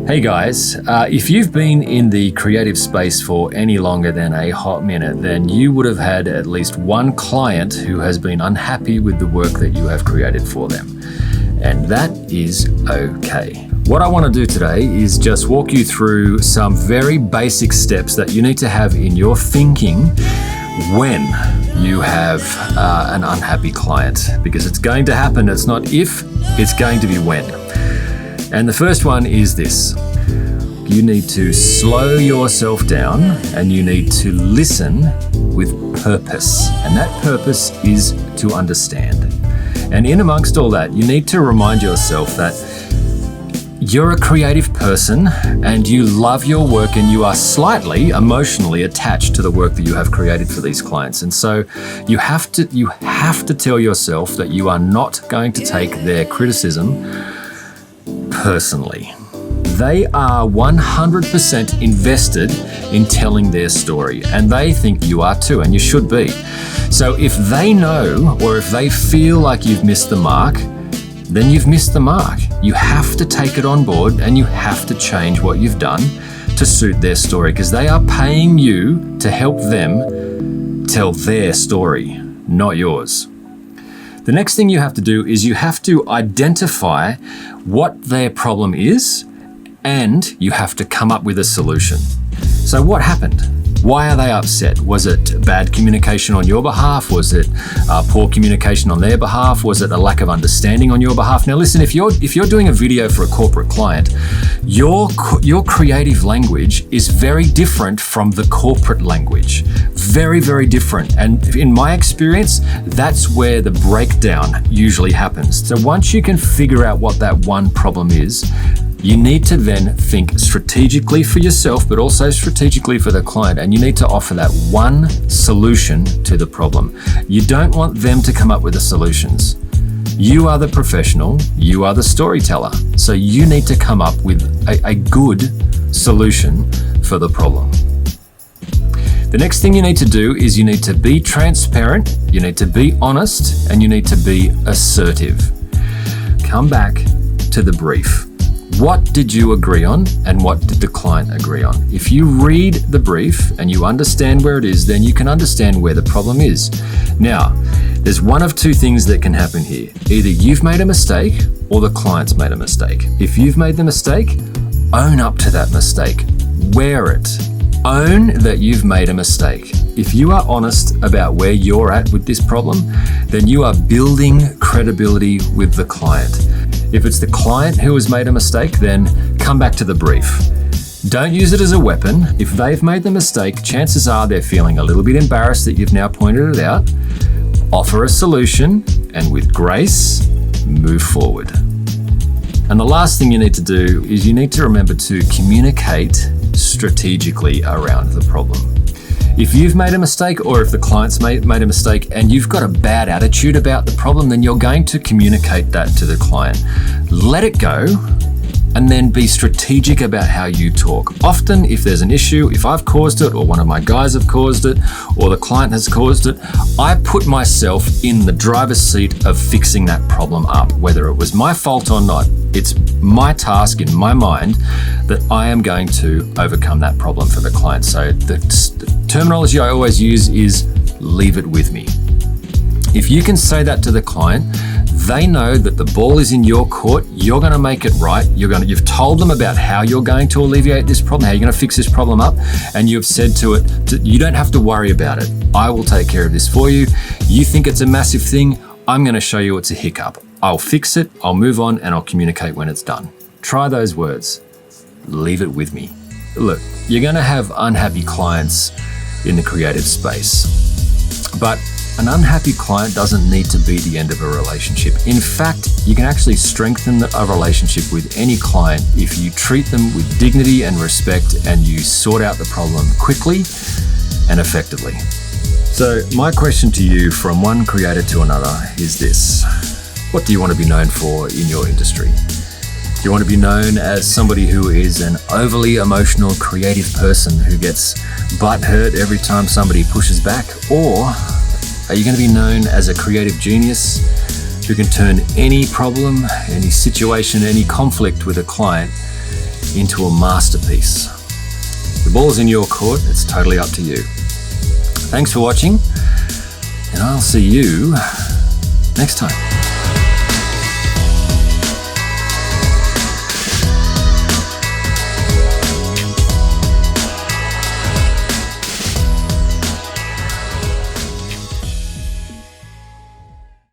Hey guys, if you've been in the creative space for any longer than a hot minute, then you would have had at least one client who has been unhappy with the work that you have created for them. And that is okay. What I want to do today is just walk you through some very basic steps that you need to have in your thinking when you have an unhappy client, because it's going to happen. It's not if, it's going to be when. And the first one is this. You need to slow yourself down and you need to listen with purpose. And that purpose is to understand. And in amongst all that, you need to remind yourself that you're a creative person and you love your work and you are slightly emotionally attached to the work that you have created for these clients. And so you have to tell yourself that you are not going to take their criticism personally. They are 100% invested in telling their story, and they think you are too, and you should be. So if they know or if they feel like you've missed the mark, then you've missed the mark. You have to take it on board and you have to change what you've done to suit their story, because they are paying you to help them tell their story, not yours. The next thing you have to do is you have to identify what their problem is, and you have to come up with a solution. So what happened? Why are they upset? Was it bad communication on your behalf? Was it poor communication on their behalf? Was it a lack of understanding on your behalf? Now listen, if you're doing a video for a corporate client, your creative language is very different from the corporate language. Very, very different. And in my experience, that's where the breakdown usually happens. So once you can figure out what that one problem is, you need to then think strategically for yourself, but also strategically for the client. And you need to offer that one solution to the problem. You don't want them to come up with the solutions. You are the professional, you are the storyteller. So you need to come up with a good solution for the problem. The next thing you need to do is you need to be transparent, you need to be honest, and you need to be assertive. Come back to the brief. What did you agree on and what did the client agree on? If you read the brief and you understand where it is, then you can understand where the problem is. Now, there's one of two things that can happen here. Either you've made a mistake or the client's made a mistake. If you've made the mistake, own up to that mistake. Wear it. Own that you've made a mistake. If you are honest about where you're at with this problem, then you are building credibility with the client. If it's the client who has made a mistake, then come back to the brief. Don't use it as a weapon. If they've made the mistake, chances are they're feeling a little bit embarrassed that you've now pointed it out. Offer a solution, and with grace, move forward. And the last thing you need to do is you need to remember to communicate strategically around the problem. If you've made a mistake or if the client's made a mistake and you've got a bad attitude about the problem, then you're going to communicate that to the client. Let it go and then be strategic about how you talk. Often if there's an issue, if I've caused it or one of my guys have caused it or the client has caused it, I put myself in the driver's seat of fixing that problem up, whether it was my fault or not. It's my task in my mind that I am going to overcome that problem for the client. So the terminology I always use is leave it with me. If you can say that to the client, they know that the ball is in your court. You're going to make it right. You've told them about how you're going to alleviate this problem, how you're going to fix this problem up, and you've said to it, you don't have to worry about it. I will take care of this for you. You think it's a massive thing. I'm going to show you it's a hiccup. I'll fix it, I'll move on, and I'll communicate when it's done. Try those words. Leave it with me. Look, you're going to have unhappy clients in the creative space, but an unhappy client doesn't need to be the end of a relationship. In fact, you can actually strengthen a relationship with any client if you treat them with dignity and respect and you sort out the problem quickly and effectively. So my question to you from one creator to another is this. What do you want to be known for in your industry? Do you want to be known as somebody who is an overly emotional, creative person who gets butthurt every time somebody pushes back? Or are you going to be known as a creative genius who can turn any problem, any situation, any conflict with a client into a masterpiece. The ball's in your court, it's totally up to you. Thanks for watching, and I'll see you next time.